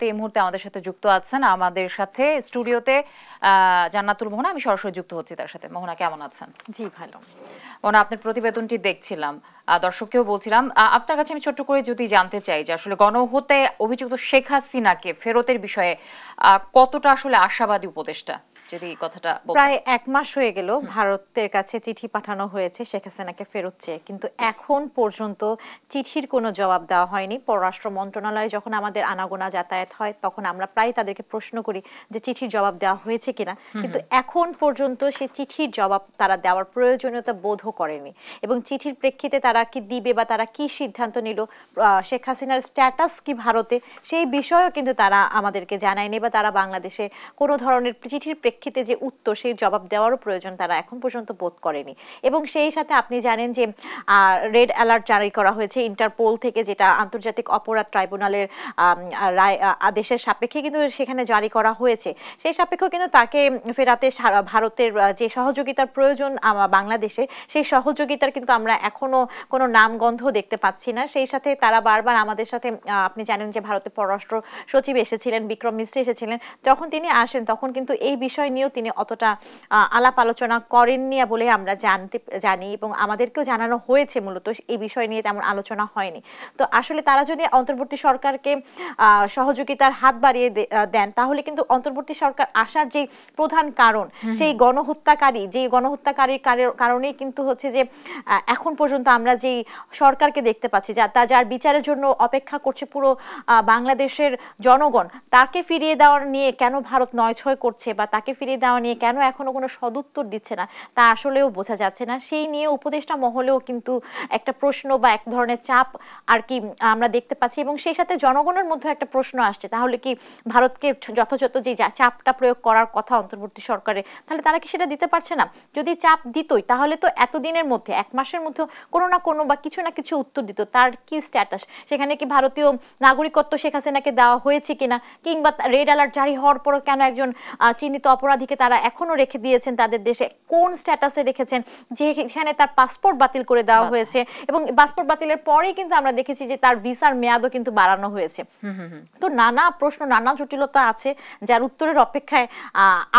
এই মুহূর্তে আমাদের সাথে যুক্ত আছেন, আমাদের সাথে স্টুডিওতে জান্নাতুল মোহনা। আমি সরাসরি যুক্ত হচ্ছি তার সাথে। মোহনা, কেমন আছেন? জি ভালো। মোহনা, আপনার প্রতিবেদনটি দেখছিলাম, দর্শককেও বলছিলাম। আপনার কাছে আমি ছোট্ট করে যদি জানতে চাই যে আসলে গণহত্যায় অভিযুক্ত শেখ হাসিনাকে ফেরতের বিষয়ে কতটা আসলে আশাবাদী উপদেষ্টা, যদি কথাটা প্রায় 1 মাস হয়ে গেল ভারতের কাছে চিঠি পাঠানো হয়েছে শেখ হাসিনাকে ফেরত চেয়ে, কিন্তু এখন পর্যন্ত চিঠির কোনো জবাব দেওয়া হয়নি। পররাষ্ট্র মন্ত্রণালয়ে যখন আমাদের আনাগোনা যাতায়াত হয় তখন আমরা প্রায় তাদেরকে প্রশ্ন করি যে চিঠির জবাব দেওয়া হয়েছে কিনা, কিন্তু এখন পর্যন্ত সেই চিঠির জবাব তারা দেওয়ার প্রয়োজনীয়তা বোধও করেনি। এবং চিঠির প্রেক্ষিতে তারা কি দিবে বা তারা কি সিদ্ধান্ত নিল, শেখ হাসিনার স্ট্যাটাস কি ভারতে, সেই বিষয়েও কিন্তু তারা আমাদেরকে জানায়নি, বা তারা বাংলাদেশে কোনো ধরনের চিঠির প্রেক্ষিতে যে উত্তর সেই জবাব দেওয়ারও প্রয়োজন তারা এখন পর্যন্ত বোধ করেনি। এবং সেই সাথে আপনি জানেন যে রেড অ্যালার্ট জারি করা হয়েছে ইন্টারপোল থেকে, যেটা আন্তর্জাতিক অপরাধ ট্রাইব্যুনালের রায় আদেশের সাপেক্ষে কিন্তু সেখানে জারি করা হয়েছে। সেই সাপেক্ষে কিন্তু তাকে ফেরাতে ভারতের যে সহযোগিতার প্রয়োজন বাংলাদেশে, সেই সহযোগিতার কিন্তু আমরা এখনো কোনো নামগন্ধ দেখতে পাচ্ছি না। সেই সাথে তারা বারবার আমাদের সাথে, আপনি জানেন যে ভারতের পররাষ্ট্র সচিব এসেছিলেন, বিক্রম মিশ্রি এসেছিলেন, যখন তিনি আসেন তখন কিন্তু এই বিষয় নিয়েও তিনি অতটা আলাপ আলোচনা করেননি বলে আমরা জানি, এবং আমাদেরকেও জানানো হয়েছে মূলত এই বিষয় নিয়ে তেমন আলোচনা হয়নি। তো আসলে তারা যদি অন্তর্বর্তী সরকারকে সহযোগিতার হাত বাড়িয়ে দেন, তাহলে কিন্তু অন্তর্বর্তী সরকার আসার যে প্রধান কারণ, সেই গণহত্যাকারীর কারণেই কিন্তু হচ্ছে যে এখন পর্যন্ত আমরা যেই সরকারকে দেখতে পাচ্ছি, যার বিচারের জন্য অপেক্ষা করছে পুরো বাংলাদেশের জনগণ, তাকে ফিরিয়ে দেওয়ার নিয়ে কেন ভারত নয়ছয় করছে বা তাকে ফিরিয়ে দেওয়া নিয়ে কেন এখনো কোনো সদুত্তর দিচ্ছে না, তা আসলেও বোঝা যাচ্ছে না। সেই নিয়ে উপদেষ্টা মহলেও কিন্তু একটা প্রশ্ন বা এক ধরনের চাপ আর কি আমরা দেখতে পাচ্ছি, এবং সেই সাথে জনগণের মধ্যে একটা প্রশ্ন আসছে, তাহলে কি ভারতকে যথাযথ যে চাপটা প্রয়োগ করার কথা অন্তর্বর্তী সরকারে, তাহলে তারা কি সেটা দিতে পারছে না? যদি চাপ দিতই তাহলে তো এতদিনের মধ্যে, 1 মাসের মধ্যে কোনো না কোনো বা কিছু না কিছু উত্তর দিত। তার কি স্ট্যাটাস, সেখানে কি ভারতীয় নাগরিকত্ব শেখ হাসিনাকে দেওয়া হয়েছে কিনা, কিংবা রেড অ্যালার্ট জারি হওয়ার পরও কেন একজন চিহ্নিত অপরাধীকে তারা এখনো রেখে দিয়েছেন তাদের দেশে, কোন স্ট্যাটাসে রেখেছেন, যেখানে তার পাসপোর্ট বাতিল করে দেওয়া হয়েছে, এবং পাসপোর্ট বাতিলের পরেই কিন্তু আমরা দেখেছি যে তার ভিসার মেয়াদও কিন্তু বাড়ানো হয়েছে। তো নানা প্রশ্ন, নানা জটিলতা আছে, যার উত্তরের অপেক্ষায়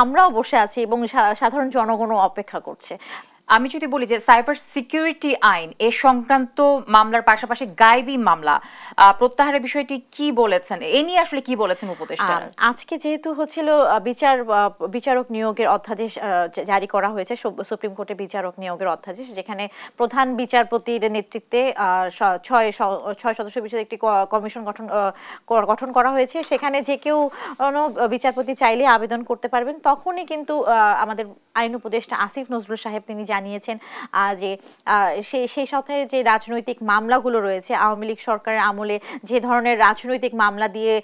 আমরাও বসে আছি এবং সাধারণ জনগণও অপেক্ষা করছে। আমি যদি বলি যে সাইবার সিকিউরিটি আইন এ সংক্রান্ত মামলার পাশাপাশি গায়েবী মামলা প্রত্যাহারের বিষয়টি কি বলেছেন, এ নিয়ে আসলে কি বলেছেন উপদেষ্টা? আজকে যেহেতু হচ্ছিল বিচারক নিয়োগের অধ্যাদেশ জারি করা হয়েছে, সুপ্রিম কোর্টে বিচারক নিয়োগের অধ্যাদেশ, যেখানে প্রধান বিচারপতির নেতৃত্বে 6 সদস্য বিশিষ্ট একটি কমিশন গঠন করা হয়েছে। সেখানে যে কেউ বিচারপতি চাইলে আবেদন করতে পারবেন। তখনই কিন্তু আমাদের আইন উপদেষ্টা আসিফ নজরুল সাহেব তিনি জানিয়েছেন যে সেই সাথে যে রাজনৈতিক মামলাগুলো রয়েছে, আওয়ামী লীগ সরকারের আমলে যে ধরনের রাজনৈতিক মামলা দিয়ে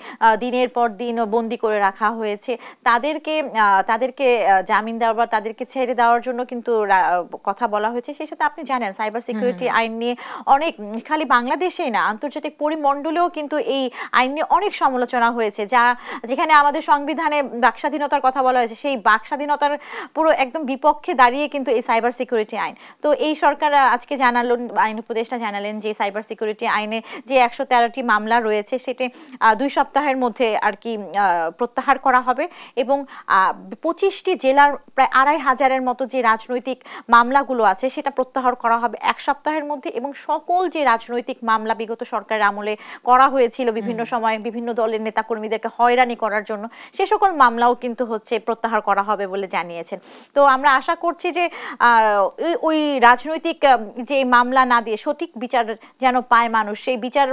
দিনের পর দিন বন্দী করে রাখা হয়েছে, তাদেরকে জামিন দেওয়া বা তাদেরকে ছেড়ে দেওয়ার জন্য কিন্তু কথা বলা হয়েছে। সেই সাথে আপনি জানেন সাইবার সিকিউরিটি আইন নিয়ে অনেক, খালি বাংলাদেশেই না, আন্তর্জাতিক পরিমণ্ডলেও কিন্তু এই আইন নিয়ে অনেক সমালোচনা হয়েছে, যেখানে আমাদের সংবিধানে বাকস্বাধীনতার কথা বলা হয়েছে, সেই বাকস্বাধীনতার পুরো একদম বিপক্ষে দাঁড়িয়ে কিন্তু এই সাইবার সিকিউরিটি আইন। তো এই সরকার আজকে জানালেন, আইন উপদেষ্টা জানালেন যে সাইবার সিকিউরিটি আইনে যে 113টি মামলা রয়েছে সেটি 2 সপ্তাহের মধ্যে আর কি প্রত্যাহার করা হবে, এবং 25টি জেলার প্রায় 2500-এর মতো যে রাজনৈতিক মামলাগুলো আছে সেটা প্রত্যাহার করা হবে 1 সপ্তাহের মধ্যে। এবং সকল যে রাজনৈতিক মামলা বিগত সরকারের আমলে করা হয়েছিল বিভিন্ন সময় বিভিন্ন দলের নেতাকর্মীদেরকে হয়রানি করার জন্য, সে সকল মামলাও কিন্তু হচ্ছে প্রত্যাহার করা হবে বলে জানিয়েছেন। তো আমরা আশা করছি যে ওই রাজনৈতিক যে মামলা না দিয়ে সঠিক বিচার যেন পায় মানুষ, সেই বিচার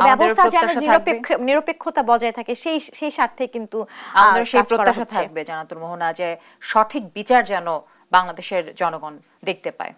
ব্যবস্থা যেন নিরপেক্ষতা বজায় থাকে, সেই স্বার্থে কিন্তু আমাদের সেই প্রত্যাশা থাকবে জান্নাতুল মোহনা, যে সঠিক বিচার যেন বাংলাদেশের জনগণ দেখতে পায়।